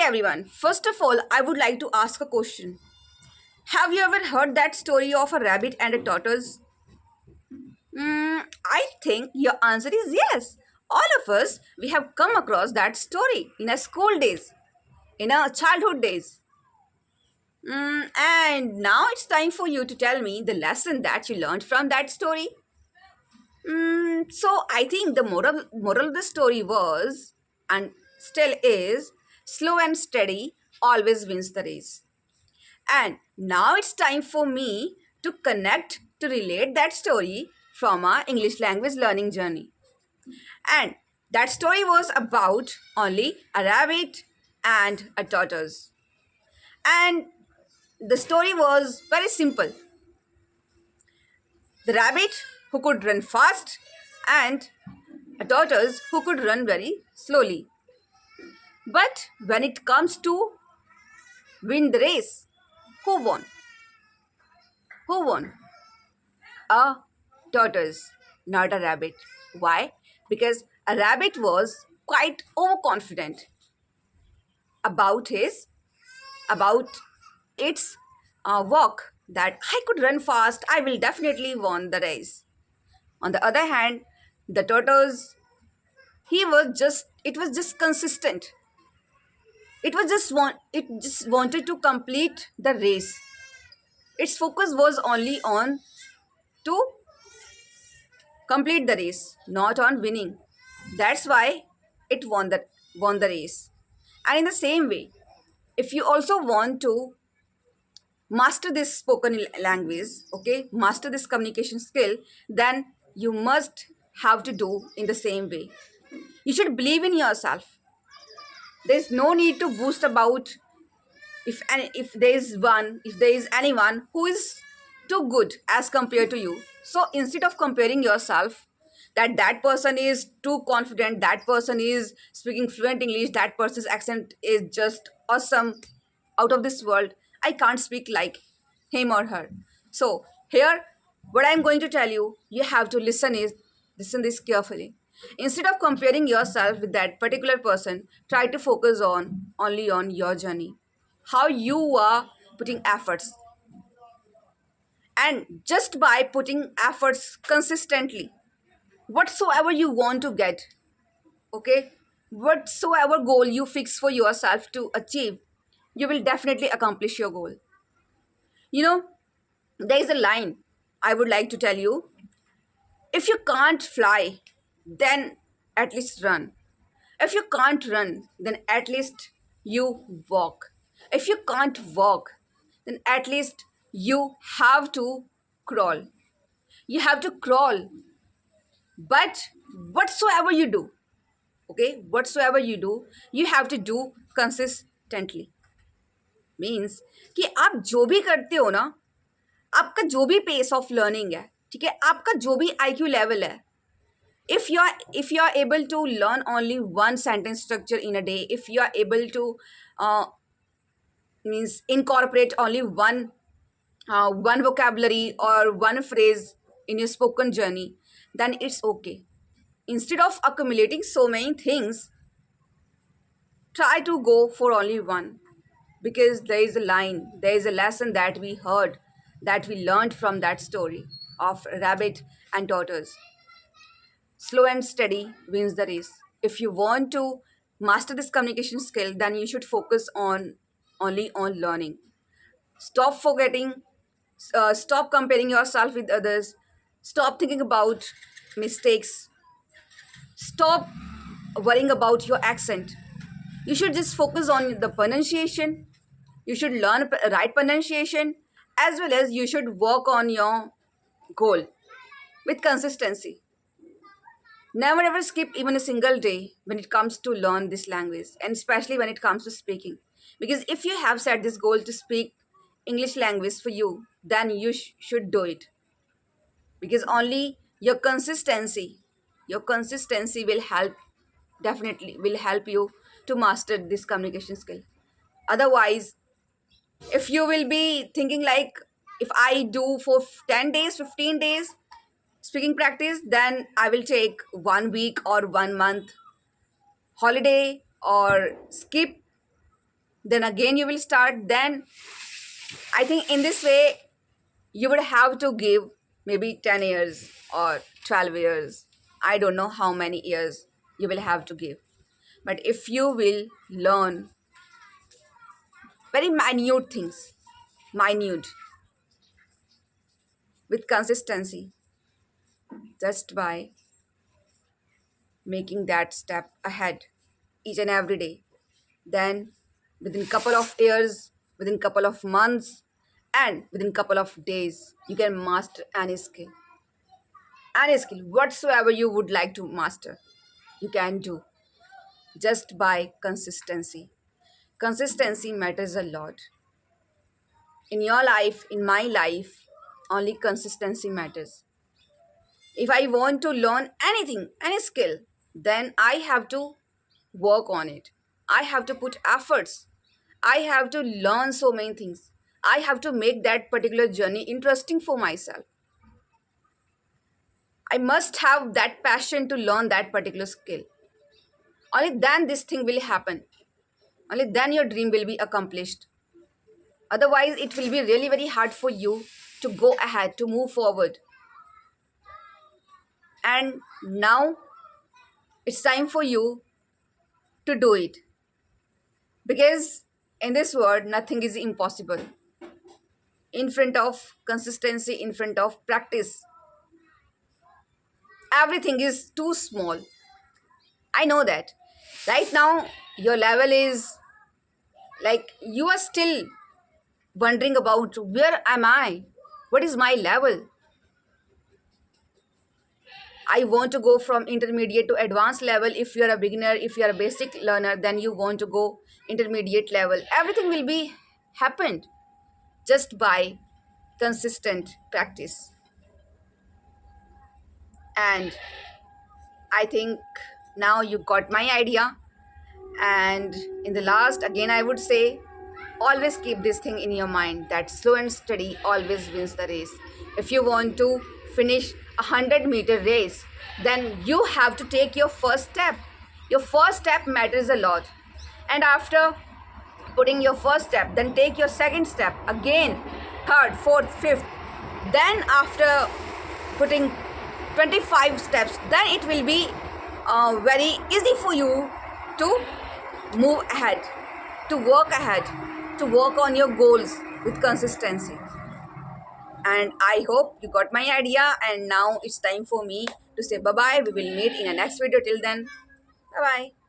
everyone. First of all, I would like to ask a question. Have you ever heard that story of a rabbit and a tortoise? I think your answer is yes. All of us, we have come across that story in our school days, in our childhood days. And now it's time for you to tell me the lesson that you learned from that story. So I think the moral of the story was and still is slow and steady always wins the race. And now it's time for me to connect to relate that story from our English language learning journey. And that story was about only a rabbit and a tortoise. And the story was very simple. The rabbit who could run fast and a tortoise who could run very slowly. But when it comes to win the race, who won? Who won? A tortoise, not a rabbit. Why? Because a rabbit was quite overconfident about his about its walk that I could run fast. I will definitely win the race. On the other hand, the tortoise he was just it was just consistent. It just wanted to complete the race. Its focus was only on to complete the race, not on winning. That's why it won the race. And in the same way, if you also want to master this spoken language, okay, master this communication skill, then you must have to do in the same way. You should believe in yourself. There's no need to boast about if there is anyone who is too good as compared to you. So instead of comparing yourself that person is too confident, that person is speaking fluent English, that person's accent is just awesome, out of this world, I can't speak like him or her. So here what I'm going to tell you, you have to listen this carefully. Instead of comparing yourself with that particular person, try to focus on only on your journey, how you are putting efforts. And just by putting efforts consistently, whatsoever you want to get, okay, whatsoever goal you fix for yourself to achieve, you will definitely accomplish your goal. You know, there is a line I would like to tell you. If you can't fly, then at least run. If you can't run, then at least you walk. If you can't walk, then at least you have to crawl. You have to crawl. But whatsoever you do, okay, whatsoever you do, you have to do consistently. Means कि आप जो भी करते हो ना, आपका जो भी पेस ऑफ लर्निंग है, ठीक है, आपका जो भी IQ लेवल है, if you are able to learn only one sentence structure in a day, if you are able to means incorporate only one vocabulary or one phrase in your spoken journey, then it's okay. Instead of accumulating so many things, try to go for only one, because there is a line, there is a lesson that we heard, that we learned from that story of rabbit and tortoise. Slow and steady wins the race. If you want to master this communication skill, then you should focus on only on learning. Stop forgetting, stop comparing yourself with others, stop thinking about mistakes, stop worrying about your accent. You should just focus on the pronunciation. You should learn right pronunciation, as well as you should work on your goal with consistency. Never ever skip even a single day when it comes to learn this language, and especially when it comes to speaking. Because if you have set this goal to speak English language for you, then you should do it. Because only your consistency will help, definitely will help you to master this communication skill. Otherwise, if you will be thinking like, if I do for 10 days, 15 days speaking practice, then I will take 1 week or 1 month holiday or skip then again you will start. Then I think in this way you would have to give maybe 10 years or 12 years. I don't know how many years you will have to give. But if you will learn very minute things, minute, with consistency, just by making that step ahead each and every day, then within couple of years, within couple of months, and within couple of days, you can master any skill whatsoever you would like to master. You can do just by consistency. Consistency matters a lot in your life, in my life. Only consistency matters. If I want to learn anything, any skill, then I have to work on it. I have to put efforts. I have to learn so many things. I have to make that particular journey interesting for myself. I must have that passion to learn that particular skill. Only then this thing will happen. Only then your dream will be accomplished. Otherwise, it will be really very hard for you to go ahead, to move forward. And now it's time for you to do it. Because in this world, nothing is impossible. In front of consistency, in front of practice, everything is too small. I know that. Right now, your level is like you are still wondering about where am I? What is my level? I want to go from intermediate to advanced level. If you are a beginner, if you are a basic learner, then you want to go intermediate level. Everything will be happened just by consistent practice. And I think now you got my idea. And in the last, again, I would say always keep this thing in your mind that slow and steady always wins the race. If you want to finish a 100-meter race, then you have to take your first step. Your first step matters a lot. And after putting your first step, then take your second step, again, third, fourth, fifth. Then after putting 25 steps, then it will be very easy for you to move ahead, to work ahead, to work on your goals with consistency. And I hope you got my idea. And now it's time for me to say bye bye. We will meet in a next video. Till then, bye bye.